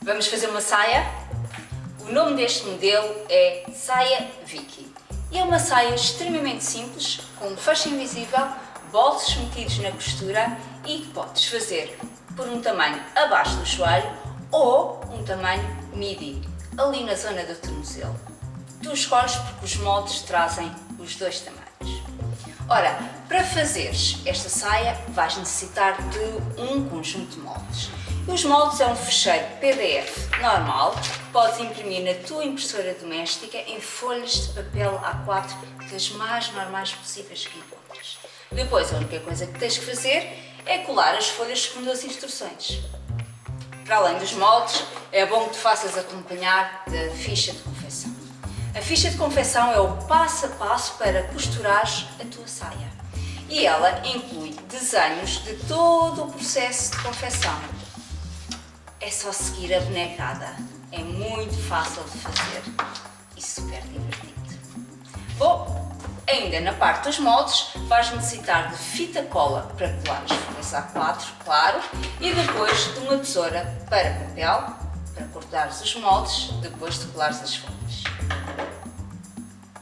Vamos fazer uma saia? O nome deste modelo é Saia Vicky e é uma saia extremamente simples, com um fecho invisível, bolsos metidos na costura e que podes fazer por um tamanho abaixo do joelho ou um tamanho midi, ali na zona do tornozelo. Tu escolhes porque os moldes trazem os dois tamanhos. Ora, para fazeres esta saia vais necessitar de um conjunto de moldes. Os moldes é um fecheiro PDF normal, podes imprimir na tua impressora doméstica em folhas de papel A4 das mais normais possíveis que encontras. Depois a única coisa que tens que fazer é colar as folhas segundo as instruções. Para além dos moldes, é bom que te faças acompanhar da ficha de confecção. A ficha de confecção é o passo a passo para costurares a tua saia e ela inclui desenhos de todo o processo de confecção. É só seguir a bonecada, é muito fácil de fazer e super divertido. Bom, ainda na parte dos moldes vais necessitar de fita cola para colar as folhas A4, claro, e depois de uma tesoura para papel, para cortares os moldes depois de colares as folhas.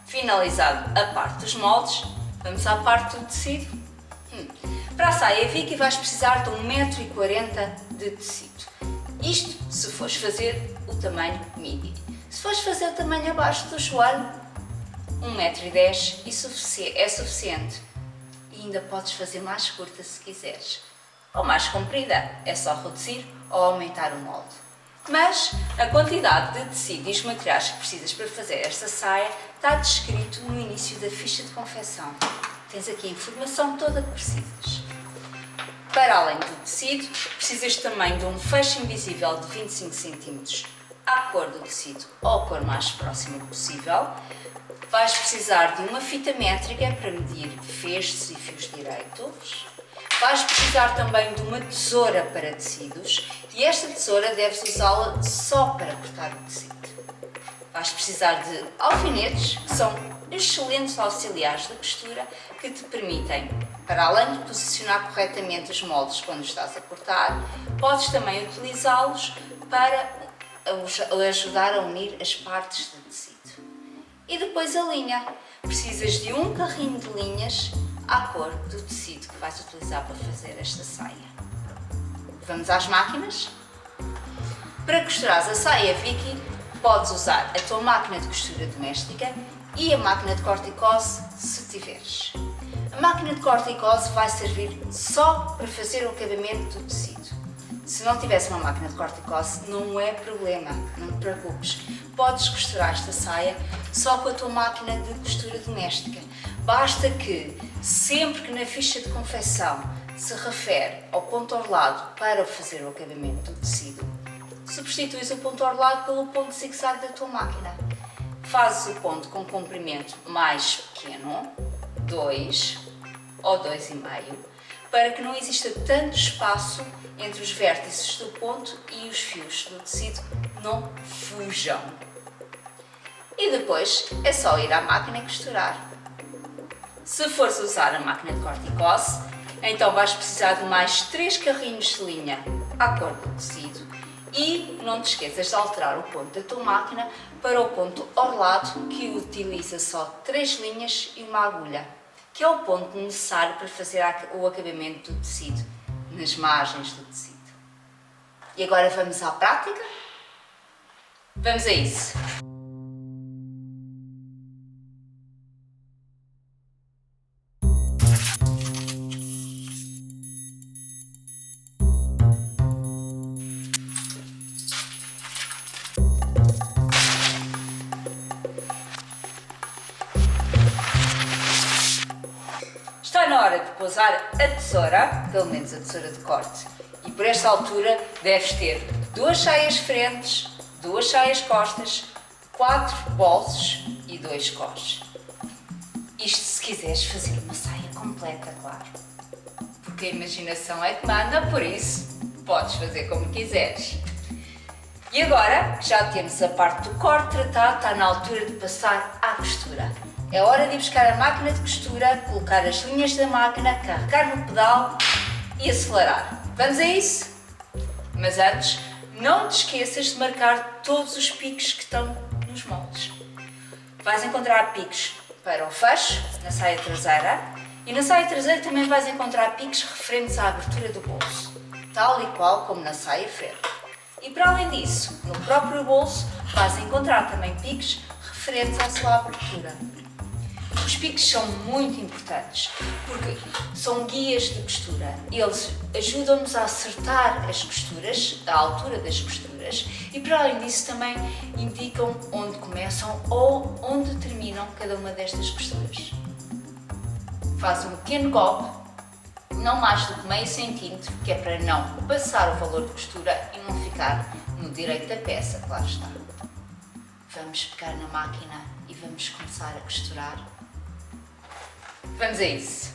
Finalizado a parte dos moldes, vamos à parte do tecido. Para a saia Vicky vais precisar de 1,40 m de tecido. Isto se fores fazer o tamanho midi. Se fores fazer o tamanho abaixo do joelho, 1,10 m é suficiente. E ainda podes fazer mais curta se quiseres. Ou mais comprida, é só reduzir ou aumentar o molde. Mas a quantidade de tecido e os materiais que precisas para fazer esta saia está descrito no início da ficha de confecção. Tens aqui a informação toda que precisas. Para além do tecido, precisas também de um fecho invisível de 25 cm à cor do tecido ou a cor mais próxima possível. Vais precisar de uma fita métrica para medir feixes e fios direitos. Vais precisar também de uma tesoura para tecidos e esta tesoura deves usá-la só para cortar o tecido. Vais precisar de alfinetes, que são excelentes auxiliares de costura que te permitem, para além de posicionar corretamente os moldes quando estás a cortar, podes também utilizá-los para ajudar a unir as partes do tecido. E depois a linha. Precisas de um carrinho de linhas à cor do tecido que vais utilizar para fazer esta saia. Vamos às máquinas? Para costurares a saia Vicky, podes usar a tua máquina de costura doméstica e a máquina de corte e cose se tiveres. A máquina de corte e cose vai servir só para fazer o acabamento do tecido. Se não tivesse uma máquina de corte e cose, não é problema, não te preocupes. Podes costurar esta saia só com a tua máquina de costura doméstica. Basta que, sempre que na ficha de confecção se refere ao ponto orlado para fazer o acabamento do tecido, substituis o ponto orlado pelo ponto zigue-zague da tua máquina. Fazes o ponto com comprimento mais pequeno, 2 ou 2,5, para que não exista tanto espaço entre os vértices do ponto e os fios do tecido não fujam. E depois é só ir à máquina e costurar. Se fores usar a máquina de corte e cose, então vais precisar de mais 3 carrinhos de linha à cor do tecido e não te esqueças de alterar o ponto da tua máquina para o ponto orlado, que utiliza só 3 linhas e uma agulha, que é o ponto necessário para fazer o acabamento do tecido, nas margens do tecido. E agora vamos à prática? Vamos a isso! Está na hora de pousar a tesoura, pelo menos a tesoura de corte, e por esta altura deves ter 2 saias frentes, 2 saias costas, 4 bolsos e 2 cós. Isto se quiseres fazer uma saia completa, claro. Porque a imaginação é que manda, por isso podes fazer como quiseres. E agora que já temos a parte do corte tratado, está na altura de passar à costura. É hora de ir buscar a máquina de costura, colocar as linhas da máquina, carregar no pedal e acelerar. Vamos a isso? Mas antes, Não te esqueças de marcar todos os picos que estão nos moldes. Vais encontrar picos para o fecho, na saia traseira, e na saia traseira também vais encontrar picos referentes à abertura do bolso, tal e qual como na saia frente. E para além disso, no próprio bolso vais encontrar também picos referentes à sua abertura. Os picos são muito importantes porque são guias de costura. Eles ajudam-nos a acertar as costuras, a altura das costuras, e para além disso também indicam onde começam ou onde terminam cada uma destas costuras. Faz um pequeno golpe, não mais do que meio centímetro, que é para não passar o valor de costura e não ficar no direito da peça, claro está. Vamos pegar na máquina e vamos começar a costurar. Vamos a isso!